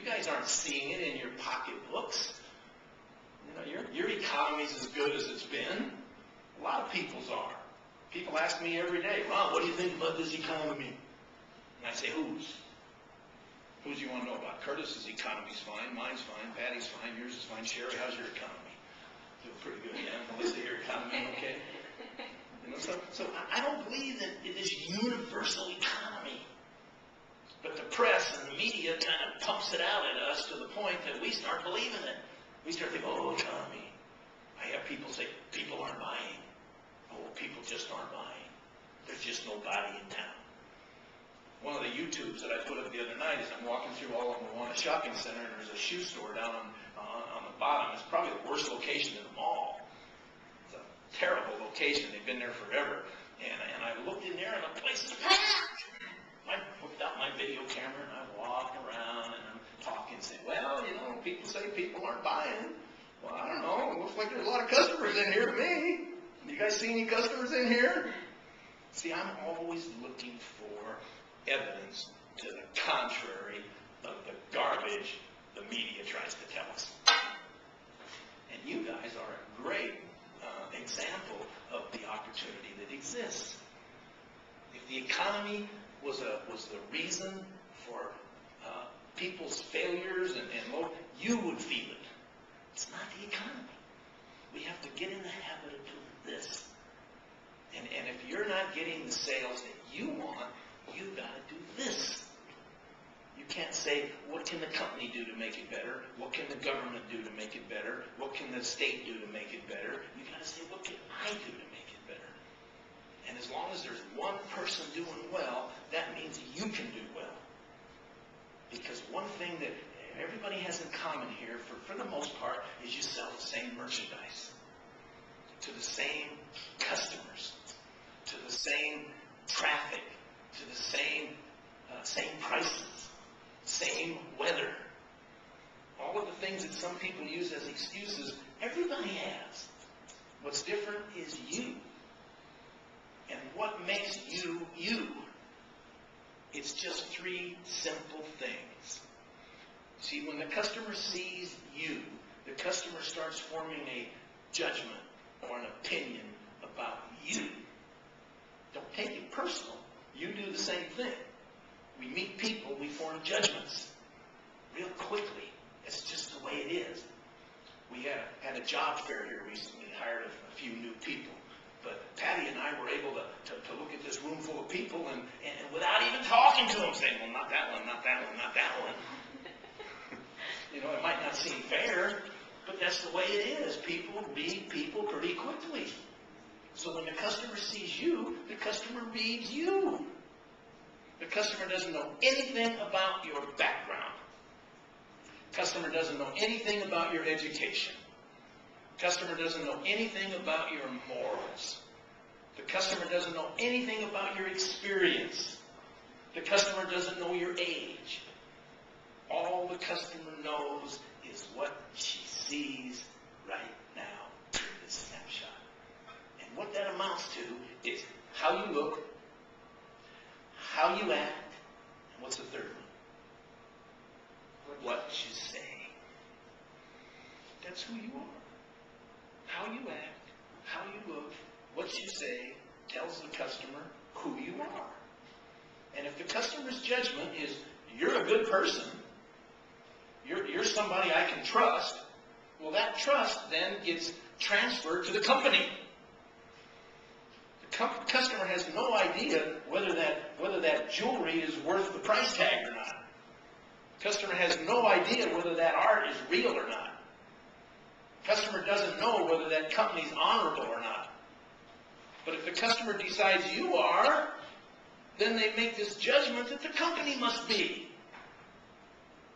guys aren't seeing it in your pocketbooks. You know, your economy's as good as it's been. A lot of people's are. People ask me every day, Ron, what do you think about this economy? And I say, whose? Whose you want to know about? Curtis's economy's fine, mine's fine, Patty's fine, yours is fine. Sherry, how's your economy? Doing pretty good, yeah? Melissa, your economy okay? You know, so I don't believe in this universal economy. But the press and the media kind of pumps it out at us to the point that we start believing it. We start thinking, oh, economy. I have people say, people aren't buying. Oh, people just aren't buying. There's just nobody in town. One of the YouTubes that I put up the other night is I'm walking through all of Moana Shopping Center, and there's a shoe store down on the bottom. It's probably the worst location in the mall. It's a terrible location. They've been there forever. And I looked in there, and the place is packed. I whipped out my video camera, and I walked around, and I'm talking, saying, well, you know, people say people aren't buying. Well, I don't know. It looks like there's a lot of customers in here to me. You guys see any customers in here? See, I'm always looking for evidence to the contrary of the garbage the media tries to tell us. And you guys are a great example of the opportunity that exists. If the economy was the reason for people's failures and low, you would feel it. It's not the economy. We have to get in the habit of doing this. And if you're not getting the sales that you want, you've got to do this. You can't say, what can the company do to make it better? What can the government do to make it better? What can the state do to make it better? You've got to say, what can I do to make it better? And as long as there's one person doing well, that means you can do well. Because one thing that everybody has in common here, for the most part, is you sell the same merchandise to the same customers, to the same traffic, to the same prices, same weather. All of the things that some people use as excuses, everybody has. What's different is you. And what makes you, you? It's just three simple things. See, when the customer sees you, the customer starts forming a judgment or an opinion about you. Don't take it personal. You do the same thing. We meet people, we form judgments real quickly. It's just the way it is. We had a job fair here recently, hired a few new people. But Patty and I were able to look at this room full of people and without even talking to them, saying, well, not that one, not that one, not that one. You know, it might not seem fair, but that's the way it is. People read people pretty quickly. So when the customer sees you, the customer reads you. The customer doesn't know anything about your background. The customer doesn't know anything about your education. The customer doesn't know anything about your morals. The customer doesn't know anything about your experience. The customer doesn't know your age. All the customer knows is what she sees right now in this snapshot. And what that amounts to is how you look, how you act, and what's the third one? What you say. That's who you are. How you act, how you look, what you say tells the customer who you are. And if the customer's judgment is, you're a good person, you're somebody I can trust, well, that trust then gets transferred to the company. The customer has no idea whether that jewelry is worth the price tag or not. The customer has no idea whether that art is real or not. The customer doesn't know whether that company's honorable or not. But if the customer decides you are, then they make this judgment that the company must be.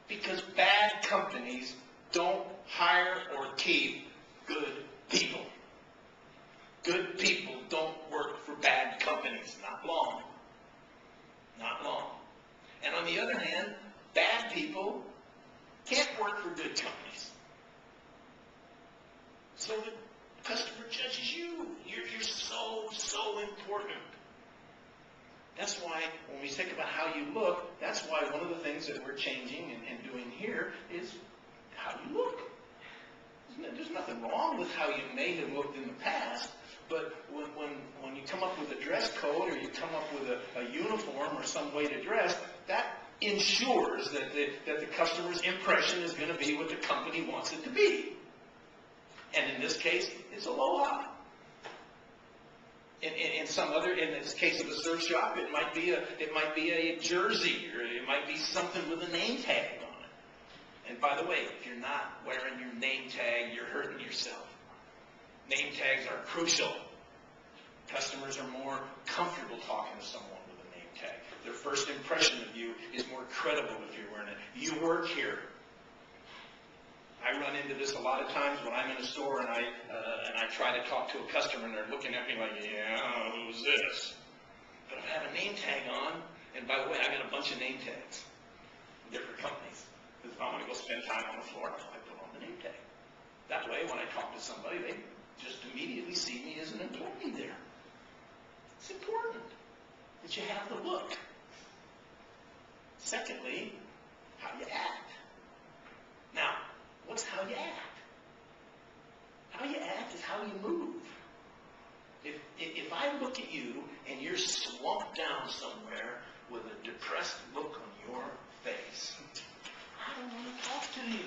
Because bad companies don't hire or keep good people. Good people don't work for bad companies. Not long. Not long. And on the other hand, bad people can't work for good companies. So the customer judges you. You're so important. That's why when we think about how you look, that's why one of the things that we're changing and doing here is how you look. There's nothing wrong with how you may have looked in the past, but when you come up with a dress code or you come up with a uniform or some way to dress, that ensures that the customer's impression is going to be what the company wants it to be. And in this case, it's aloha. In this case of a surf shop, it might be a jersey, or it might be something with a name tag on it. And by the way, if you're not wearing your name tag, you're hurting yourself. Name tags are crucial. Customers are more comfortable talking to someone with a name tag. Their first impression of you is more credible if you're wearing it. You work here. I run into this a lot of times when I'm in a store and I try to talk to a customer and they're looking at me like, yeah, who's this? But if I have a name tag on, and by the way, I got a bunch of name tags from different companies. Because if I want to go spend time on the floor, I put on the name tag. That way, when I talk to somebody, they just immediately see me as an employee there. It's important that you have the look. Secondly, how you act. Now, what's how you act? How you act is how you move. If I look at you and you're slumped down somewhere with a depressed look on your face, I don't want to talk to you.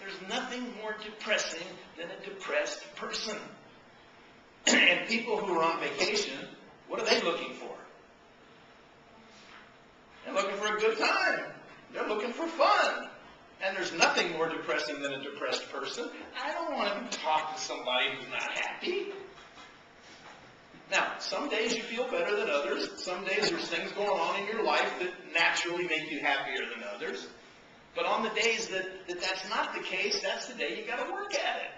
There's nothing more depressing than a depressed person. And people who are on vacation, what are they looking for? They're looking for a good time. They're looking for fun. And there's nothing more depressing than a depressed person. I don't want to talk to somebody who's not happy. Now, some days you feel better than others. Some days there's things going on in your life that naturally make you happier than others. But on the days that's not the case, that's the day you got to work at it.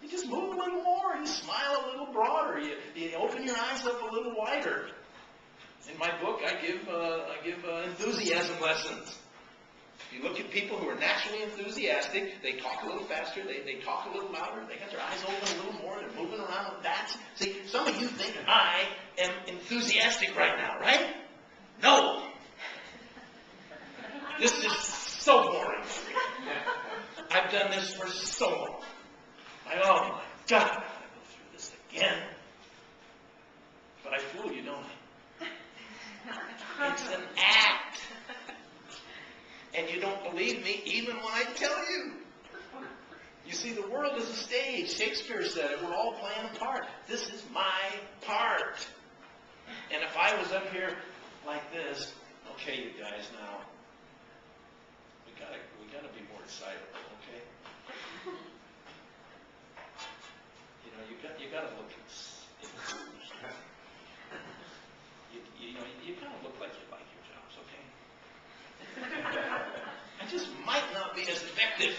You just move a little more. You smile a little broader. You open your eyes up a little wider. In my book, I give enthusiasm lessons. You look at people who are naturally enthusiastic, they talk a little faster, they talk a little louder, they got their eyes open a little more, they're moving around with bats. See, some of you think I am enthusiastic right now, right? No. This is so boring for me. I've done this for so long. Oh my God, I gotta go through this again. But I fool you, don't I? It's an act. And you don't believe me even when I tell you. You see, the world is a stage. Shakespeare said it. We're all playing a part. This is my part. And if I was up here like this, okay, you guys, now, we gotta be more excitable, okay? You know, you gotta look enthused. You gotta look like you like your jobs, okay? I just might not be as effective.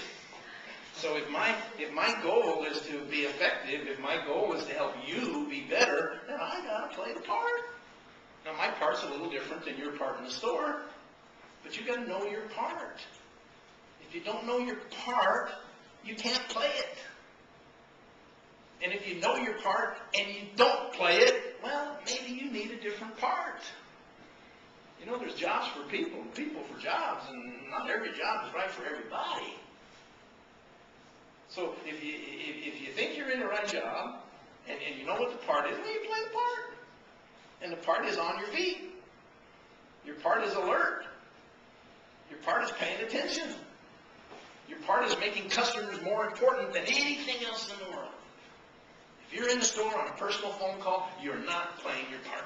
So if my goal is to be effective, if my goal is to help you be better, then I gotta play the part. Now my part's a little different than your part in the store, but you gotta know your part. If you don't know your part, you can't play it. And if you know your part and you don't play it, well, maybe you need a different part. You know, there's jobs for people and people for jobs, and not every job is right for everybody. So if you think you're in the right job, and you know what the part is, well, you play the part. And the part is on your feet. Your part is alert. Your part is paying attention. Your part is making customers more important than anything else in the world. If you're in the store on a personal phone call, you're not playing your part.